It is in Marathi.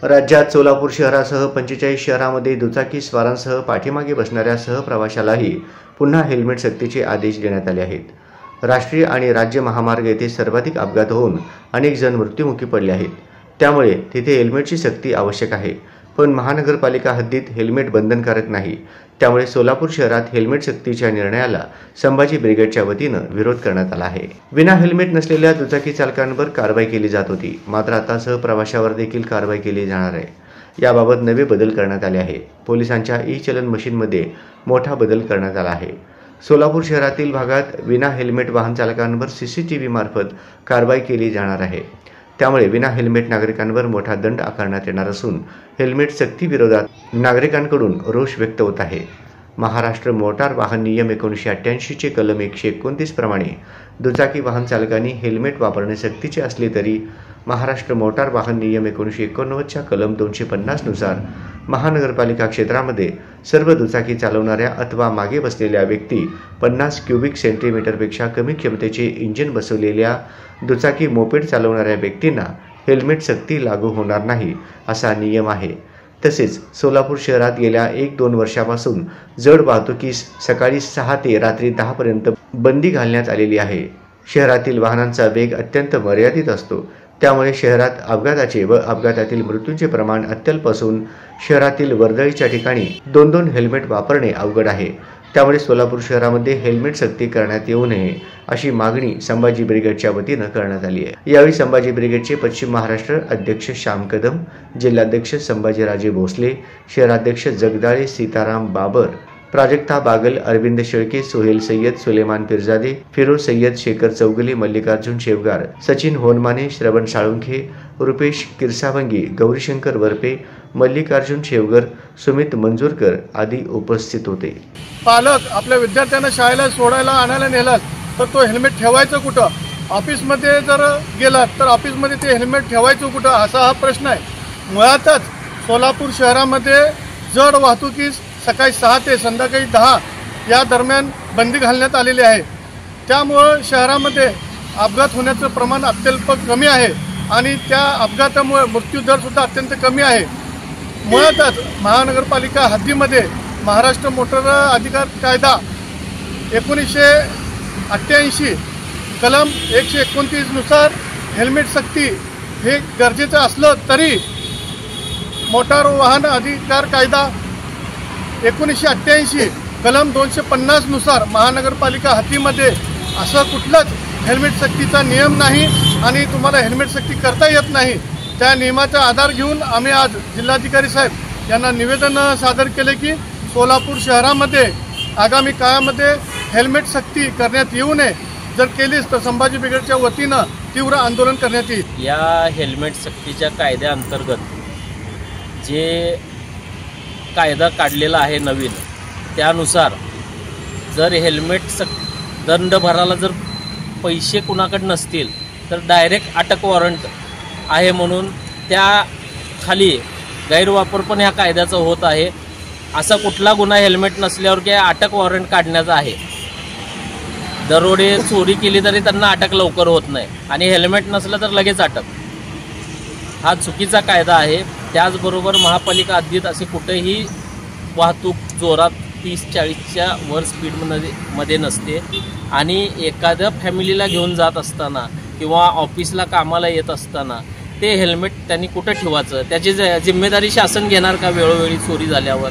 राज्यात सोलापूर शहरासह 45 शहरांमध्ये दुचाकी स्वारांसह पाठीमागे बसणाऱ्या सहप्रवाशालाही पुन्हा हेल्मेट सक्तीचे आदेश देण्यात आले आहेत। राष्ट्रीय आणि राज्य महामार्ग येथे सर्वाधिक अपघात होऊन अनेक जण मृत्युमुखी पडले आहेत। त्यामुळे तिथे हेल्मेटची सक्ती आवश्यक आहे, पण महानगरपालिका हद्दीत हेल्मेट बंधनकारक नाही। त्यामुळे सोलापूर शहरात हेल्मेट सक्तीच्या निर्णयाला संभाजी ब्रिगेडच्या वतीनं विरोध करण्यात आला आहे। विना हेल्मेट नसलेल्या दुचाकी चालकांवर कारवाई केली जात होती, मात्र आता सहप्रवाशावर देखील कारवाई केली जाणार आहे। याबाबत नवे बदल करण्यात आले आहे। पोलिसांच्या ई-चलन मशीनमध्ये मोठा बदल करण्यात आला आहे। सोलापूर शहरातील भागात विना हेल्मेट वाहन चालकांवर CCTV मार्फत कारवाई केली जाणार आहे। त्यामुळे विना हेल्मेट नागरिकांवर मोठा दंड आकारण्यात येणार असून हेल्मेट सक्ती विरोधात नागरिकांकडून रोष व्यक्त होत आहे। महाराष्ट्र मोटार वाहन नियम 1988 चे कलम 129 प्रमाणे दुचाकी वाहन चालकांनी हेल्मेट वापरणे सक्तीचे असले तरी महाराष्ट्र मोटार वाहन नियम 1989 च्या कलम 250 नुसार महानगरपालिका क्षेत्रामध्ये सर्व दुचाकी चालवणाऱ्या अथवा मागे बसलेल्या व्यक्ती 50 क्युबिक सेंटीमीटरपेक्षा कमी क्षमतेचे इंजिन बसवलेल्या दुचाकी मोपेड चालवणाऱ्या व्यक्तींना हेल्मेट सक्ती लागू होणार नाही असा नियम आहे। तसेच सोलापूर शहरात गेल्या 1-2 वर्षापासून जड वाहतुकीस सकाळी 6 ते रात्री 10 पर्यंत बंदी घालण्यात आलेली आहे। शहरातील वाहनांचा वेग अत्यंत मर्यादित असतो, त्यामुळे शहरात अपघाताचे व अपघातातील मृत्यूंचे प्रमाण अत्यल्प असून शहरातील वर्दळीच्या ठिकाणी 2-2 हेल्मेट वापरणे अवघड आहे। त्यामुळे सोलापूर शहरामध्ये हेल्मेट सक्ती करण्यात येऊ नये अशी मागणी संभाजी ब्रिगेडच्या वतीनं करण्यात आली आहे। यावेळी संभाजी ब्रिगेडचे पश्चिम महाराष्ट्र अध्यक्ष श्याम कदम, जिल्हाध्यक्ष संभाजीराजे भोसले, शहराध्यक्ष जगदाळे सीताराम बाबर, प्राजक्ता बागल, अरविंद शेळके, सोहेल सय्यद, सुलेमान पिरजादे, फिरोज सय्यद, शेखर चौगले, मल्लिकार्जुन शेवगार, सचिन होनमाने, श्रवण साळुंखे, रुपेश किरसावंगी, गौरीशंकर वरपे, मल्लिकार्जुन शेवगर, सुमित मंजूरकर आदी उपस्थित होते। पालक आपल्या विद्यार्थ्यांना शाळेला सोडायला आणायला नेलात तर तो हेल्मेट ठेवायचं कुठं? ऑफिसमध्ये जर गेलात तर ऑफिसमध्ये ते हेल्मेट ठेवायचं कुठं असा हा प्रश्न आहे। मुळातच सोलापूर शहरामध्ये जड वाहतुकीस सकाळी 6 ते संध्याकाळी 10 या दरम्यान बंदी घालण्यात आलेली आहे। त्यामुळे शहरामध्ये अपघात होण्याचं प्रमाण अत्यल्प कमी आहे आणि त्या अपघातामुळे मृत्यूदर सुद्धा अत्यंत कमी आहे। मुळातच महानगरपालिका हद्दीमध्ये महाराष्ट्र मोटर अधिकार कायदा 1988 कलम 129 नुसार हेल्मेट सक्ती हे गरजेचं असलं तरी मोटार वाहन अधिकार कायदा 1988 कलम 250 नुसार महानगरपालिका हद्दीमध्ये असं कुठलाच हेल्मेट सक्तीचा नियम नाही आणि तुम्हाला हेल्मेट सक्ती करता येत नाही। त्या नियमाचा आधार घेऊन आम्ही आज जिल्हाधिकारी साहेब यांना निवेदन सादर केले की सोलापूर शहरामध्ये आगामी काळामध्ये हेल्मेट सक्ती करण्यात येऊ नये। जर केलीच तर संभाजी ब्रिगेडच्या वतीनं तीव्र आंदोलन करण्यात येईल। या हेल्मेट सक्तीच्या कायद्याअंतर्गत जे कायदा काढलेला आहे नवीन, त्यानुसार जर हेल्मेट दंड भरायला जर पैसे कुणाकडे नसतील तर डायरेक्ट अटक वॉरंट आहे, म्हणून त्या खाली गैरवापर पण ह्या कायद्याचा होत आहे। असा कुठला गुन्हा हेल्मेट नसल्यावर की अटक वॉरंट काढण्याचा आहे। दरोडे चोरी केली तरी त्यांना अटक लवकर होत नाही आणि हेल्मेट नसलं तर लगेच अटक, हा चुकीचा कायदा आहे। त्याचबरोबर महापालिका हद्दीत असे कुठेही वाहतूक जोरात 30-40च्या वर स्पीडमध्ये नसते आणि एखाद्या फॅमिलीला घेऊन जात असताना किंवा ऑफिसला कामाला येत असताना ते हेल्मेट त्यांनी कुठं ठेवायचं, त्याची जिम्मेदारी शासन घेणार का वेळोवेळी चोरी झाल्यावर?